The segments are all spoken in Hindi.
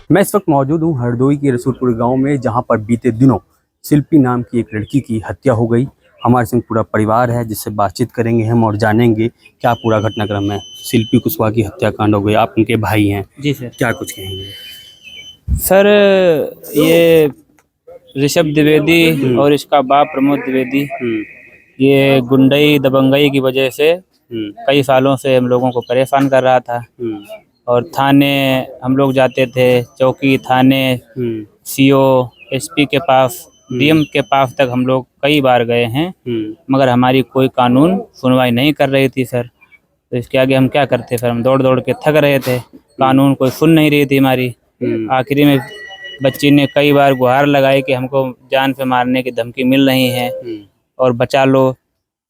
मैं इस वक्त मौजूद हूँ हरदोई के रसूलपुर गांव में, जहां पर बीते दिनों शिल्पी नाम की एक लड़की की हत्या हो गई। हमारे संग पूरा परिवार है, जिससे बातचीत करेंगे हम और जानेंगे क्या पूरा घटनाक्रम है। शिल्पी कुशवाहा की हत्याकांड हो गई, आप उनके भाई हैं, जी सर। क्या कुछ कहेंगे? सर, ये ऋषभ द्विवेदी और इसका बाप प्रमोद द्विवेदी, हम्म ये गुंडई दबंगई की वजह से हम्म कई सालों से हम लोगों को परेशान कर रहा था। हम्म और थाने हम लोग जाते थे, चौकी, थाने, हम्म सीओ, एसपी के पास, डीएम के पास तक हम लोग कई बार गए हैं, मगर हमारी कोई कानून सुनवाई नहीं कर रही थी सर। तो इसके आगे हम क्या करते सर, हम दौड़ दौड़ के थक रहे थे, कानून कोई सुन नहीं रही थी हमारी। आखिरी में बच्ची ने कई बार गुहार लगाई कि हमको जान पे मारने की धमकी मिल रही है और बचा लो,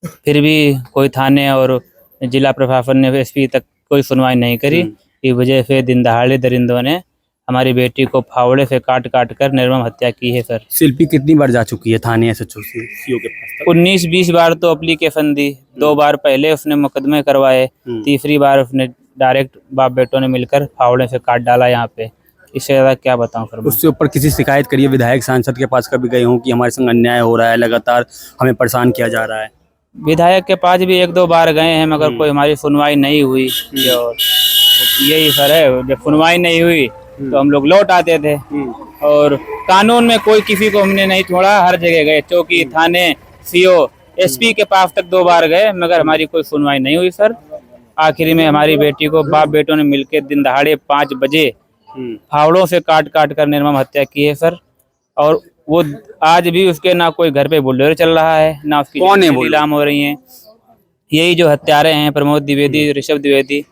फिर भी कोई थाने और जिला प्रशासन ने एसपी तक कोई सुनवाई नहीं करी। इस वजह से दिन दहाड़े दरिंदों ने हमारी बेटी को फावड़े से काट काट कर निर्मम हत्या की है सर। शिल्पी कितनी बार जा चुकी है थाने एसएचओ सीओ के पास तक? 19-20 बार तो एप्लीकेशन दी, 2 बार पहले उसने मुकदमे करवाए, तीसरी बार उसने डायरेक्ट बाप बेटों ने मिलकर फावड़े से काट डाला यहाँ पे। इससे ज़्यादा क्या बताऊँ सर। उससे ऊपर किसी शिकायत करिए, विधायक सांसद के पास कभी गए हों कि हमारे संग अन्याय हो रहा है, लगातार हमें परेशान किया जा रहा है? विधायक के पास भी 1-2 बार गए हैं, मगर कोई हमारी सुनवाई नहीं हुई। और यही सर है, जब सुनवाई नहीं हुई तो हम लोग लौट आते थे। और कानून में कोई किसी को हमने नहीं छोड़ा, हर जगह गए, चौकी, थाने, सीओ, एसपी के पास तक 2 बार गए, मगर हमारी कोई सुनवाई नहीं हुई सर। आखिरी में हमारी बेटी को बाप बेटों ने मिलकर दिन दहाड़े 5 बजे फावड़ों से काट काट कर निर्मम हत्या की है सर। और वो आज भी उसके ना कोई घर पे बुलडोजर चल रहा है, ना उसकी नीलाम हो रही है। यही जो हत्यारे हैं, प्रमोद द्विवेदी, ऋषभ द्विवेदी,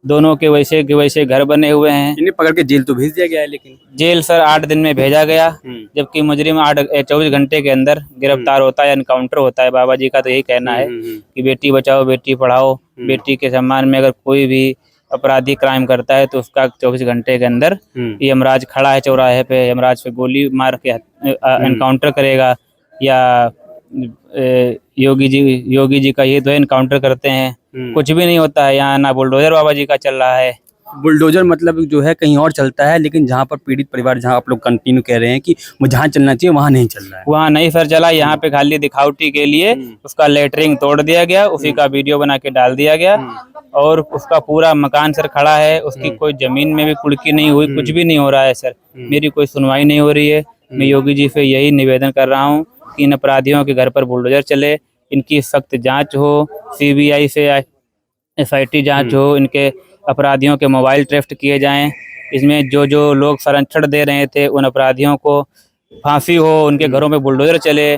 दोनों के वैसे घर बने हुए हैं। इन्हें पकड़ के जेल तो भेज दिया गया है, लेकिन जेल सर 8 दिन में भेजा गया, जबकि मुजरिम 24 घंटे के अंदर गिरफ्तार होता है, एनकाउंटर होता है। बाबा जी का तो यही कहना है कि बेटी बचाओ बेटी पढ़ाओ, बेटी के सम्मान में अगर कोई भी अपराधी क्राइम करता है तो उसका 24 घंटे के अंदर यमराज खड़ा है चौराहे पे, यमराज पे गोली मार के एनकाउंटर करेगा। या योगी जी का ये तो एनकाउंटर करते हैं, कुछ भी नहीं होता है यहाँ। ना बुलडोजर बाबा जी का चल रहा है। बुलडोजर मतलब जो है कहीं और चलता है, लेकिन जहाँ पर पीड़ित परिवार, जहाँ आप लोग कंटिन्यू कह रहे हैं कि जहाँ चलना चाहिए वहाँ नहीं चल रहा है। वहाँ नहीं सर चला, यहाँ पे खाली दिखावटी के लिए उसका लेटरिंग तोड़ दिया गया, उसी का वीडियो बना के डाल दिया गया। और उसका पूरा मकान सर खड़ा है, उसकी कोई जमीन में भी कुड़की नहीं हुई, कुछ भी नहीं हो रहा है सर। मेरी कोई सुनवाई नहीं हो रही है। मैं योगी जी से यही निवेदन कर रहा हूँ कि इन अपराधियों के घर पर बुलडोजर चले, इनकी सख्त जांच हो, सीबीआई से एसआईटी जांच हो, इनके अपराधियों के मोबाइल ट्रेस्ट किए जाएं। इसमें जो जो लोग संरक्षण दे रहे थे उन अपराधियों को फांसी हो, उनके घरों में बुलडोजर चले,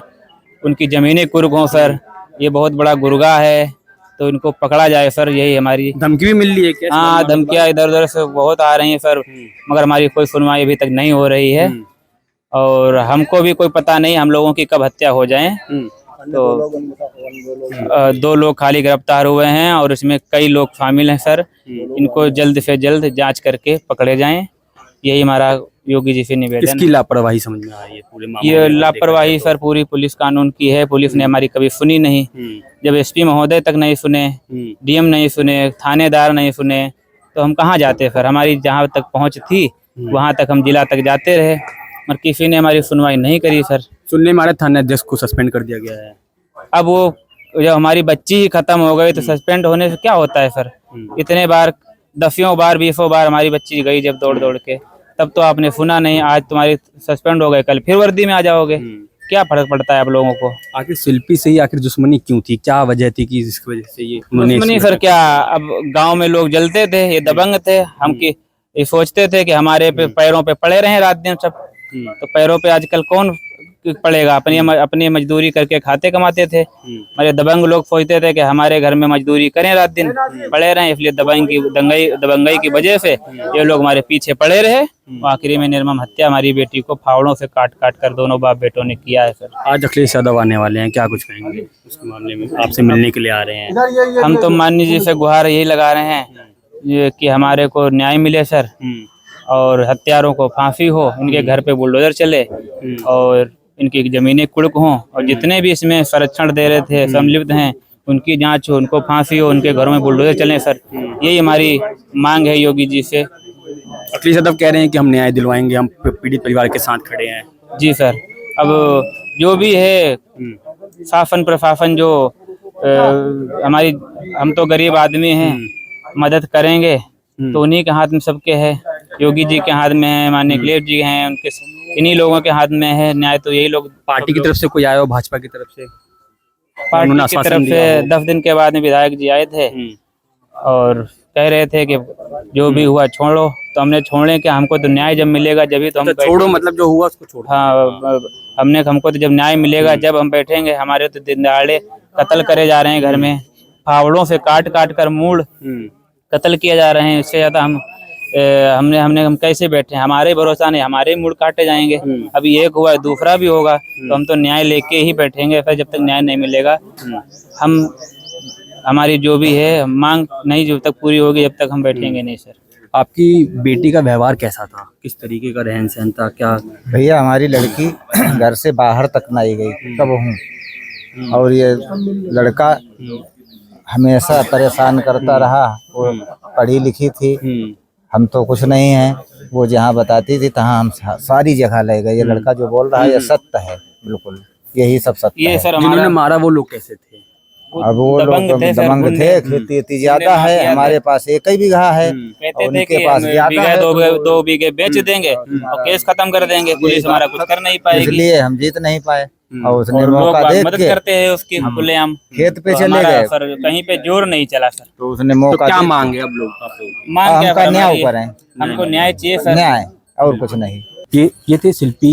उनकी ज़मीनें कुर्क हों सर। ये बहुत बड़ा गुरगा है, तो इनको पकड़ा जाए सर। यही हमारी धमकी भी मिल रही है क्या? हाँ, धमकियाँ इधर उधर से बहुत आ रही हैं सर, मगर हमारी कोई सुनवाई अभी तक नहीं हो रही है। और हमको भी कोई पता नहीं हम लोगों की कब हत्या हो जाए। तो 2 लोग खाली गिरफ्तार हुए हैं और इसमें कई लोग शामिल हैं सर। इनको जल्द से जल्द जांच करके पकड़े जाएं, यही हमारा योगी जी से निवेदन। इसकी लापरवाही समझ में आ रही है पूरे मामले ये में? लापरवाही सर पूरी पुलिस कानून की है। पुलिस ने हमारी कभी सुनी नहीं, जब एसपी महोदय तक नहीं सुने, डीएम नहीं सुने, थानेदार नहीं सुने, तो हम कहाँ जाते सर। हमारी जहाँ तक पहुँच थी वहाँ तक हम जिला तक जाते रहे, मगर किसी ने हमारी सुनवाई नहीं करी सर। सुनने में आ रहा है थाना अध्यक्ष को सस्पेंड कर दिया गया है। अब वो जब हमारी बच्ची ही खत्म हो गई तो सस्पेंड होने से क्या होता है सर। इतने बार, 10 बार 20 बार हमारी बच्ची गई जब दौड़ दौड़ के, तब तो आपने सुना नहीं। आज तुम्हारी सस्पेंड हो गए, कल फिर वर्दी में आ जाओगे, क्या फर्क पड़ता है आप लोगों को। आखिर शिल्पी से ही आखिर दुश्मनी क्यों थी? क्या वजह थी कि जिसकी वजह से ये दुश्मनी सर क्या, अब गांव में लोग जलते थे, ये दबंग थे, हम की ये सोचते थे कि हमारे पे पैरों पे पड़े रहे रात दिन सब। तो पैरों पे आजकल कौन पड़ेगा, अपनी मजदूरी करके खाते कमाते थे। हमारे दबंग लोग सोचते थे कि हमारे घर में मजदूरी करें, रात दिन पड़े रहें, इसलिए दबंगई की वजह से ये लोग हमारे पीछे पड़े रहे। आखिरी में निर्मम हत्या हमारी बेटी को फावड़ों से काट काट कर दोनों बाप बेटों ने किया है सर। आज अखिलेश यादव आने वाले हैं, क्या कुछ कहेंगे उसके मामले में? आपसे मिलने के लिए आ रहे हैं। हम तो माननीय जी से गुहार यही लगा रहे हैं कि हमारे को न्याय मिले सर, और हत्यारों को फांसी हो, इनके घर पे बुलडोजर चले और इनकी ज़मीनें कुड़क हों, और जितने भी इसमें संरक्षण दे रहे थे, संलिप्त हैं, उनकी जांच हो, उनको फांसी हो, उनके घरों में बुलडोजर चलें सर। यही हमारी मांग है योगी जी से। अखिलेश यादव कह रहे हैं कि हम न्याय दिलवाएंगे, हम पीड़ित परिवार के साथ खड़े हैं। जी सर, अब जो भी है शासन प्रशासन जो हमारी, हम तो गरीब आदमी हैं, मदद करेंगे तो उन्हीं के हाथ में सबके है। योगी जी के हाथ में है, माननीय अखिलेश जी हैं, उनके इन्हीं लोगों के हाथ में है न्याय। तो यही लोग, पार्टी की तरफ से कोई आया हो, भाजपा की तरफ से? पार्टी उन्होंने की आश्वासन तरफ दिया से हो। 10 दिन के बाद में विधायक जी आए थे और कह रहे थे कि जो भी हुआ छोड़ो। तो हमने छोड़े कि हमको तो न्याय जब मिलेगा जब ही तो हम तो छोड़ो मतलब जो हुआ उसको छोड़ो। हाँ, हमको तो जब न्याय मिलेगा जब हम बैठेंगे। हमारे तो दिन दहाड़े कत्ल करे जा रहे हैं, घर में फावड़ों से काट काट कर मूड़ कत्ल किए जा रहे हैं। इससे ज्यादा हम कैसे बैठे? हमारे भरोसा नहीं, हमारे मूड काटे जाएंगे। अभी एक हुआ, दूसरा भी होगा, तो हम तो न्याय लेके ही बैठेंगे। फिर जब तक न्याय नहीं मिलेगा, हम हमारी जो भी है मांग नहीं जब तक पूरी होगी जब तक हम बैठेंगे नहीं सर। आपकी बेटी का व्यवहार कैसा था, किस तरीके का रहन सहन था, क्या? भैया हमारी लड़की घर से बाहर तक नहीं गई कब हूँ, और ये लड़का हमेशा परेशान करता रहा। वो पढ़ी लिखी थी, हम तो कुछ नहीं है। वो जहाँ बताती थी तहाँ हम सारी जगह ले गए। ये लड़का जो बोल रहा है ये सत्य है, बिल्कुल यही सब सत्य ये है। सर जिन्होंने हमारा मारा वो लोग कैसे थे? अब वो लोग दबंग थे, खेती वेती ज्यादा है, हमारे पास एक ही बीघा है, कहते और थे उनके कि पास हम ज्यादा बीघा है। दो बीघे बेच देंगे और केस खत्म कर देंगे, पुलिस हमारा कुछ कर नहीं पाएगी। इसलिए हम जीत नहीं पाए, और उसने और लोग मौका देख मदद के करते हैं उसकी खुलेआम। खेत पे तो चले हमारा गए, सर कहीं पे जोर नहीं चला सर। तो उसने तो मौका क्या देख के मांगे अब लोग आप लोग? मांग क्या हमका सर न्याय हमारी? करें, हमको न्याय चाहिए सर। न्याय और कुछ नहीं। ये थे शिल्पी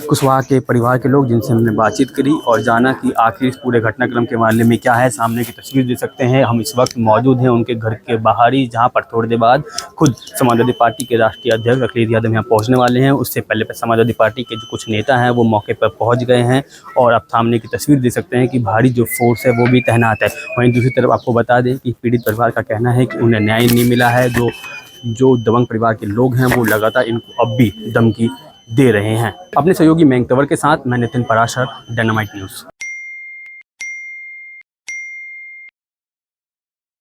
कुशवाहा के परिवार के लोग जिनसे हमने बातचीत करी और जाना कि आखिर इस पूरे घटनाक्रम के मामले में क्या है। सामने की तस्वीर दे सकते हैं, हम इस वक्त मौजूद हैं उनके घर के बाहर ही, जहां पर थोड़ी देर बाद खुद समाजवादी पार्टी के राष्ट्रीय अध्यक्ष अखिलेश यादव यहाँ पहुँचने वाले हैं। उससे पहले समाजवादी पार्टी के जो कुछ नेता हैं वो मौके पर पहुँच गए हैं और अब सामने की तस्वीर दे सकते हैं कि भारी जो फोर्स है वो भी तैनात है। वहीं दूसरी तरफ आपको बता दें कि पीड़ित परिवार का कहना है कि उन्हें न्याय नहीं मिला है। जो दबंग परिवार के लोग हैं वो लगातार इनको अब भी धमकी दे रहे हैं। अपने सहयोगी मयंक तंवर के साथ मैं नितिन पराशर, डायनामाइट न्यूज़।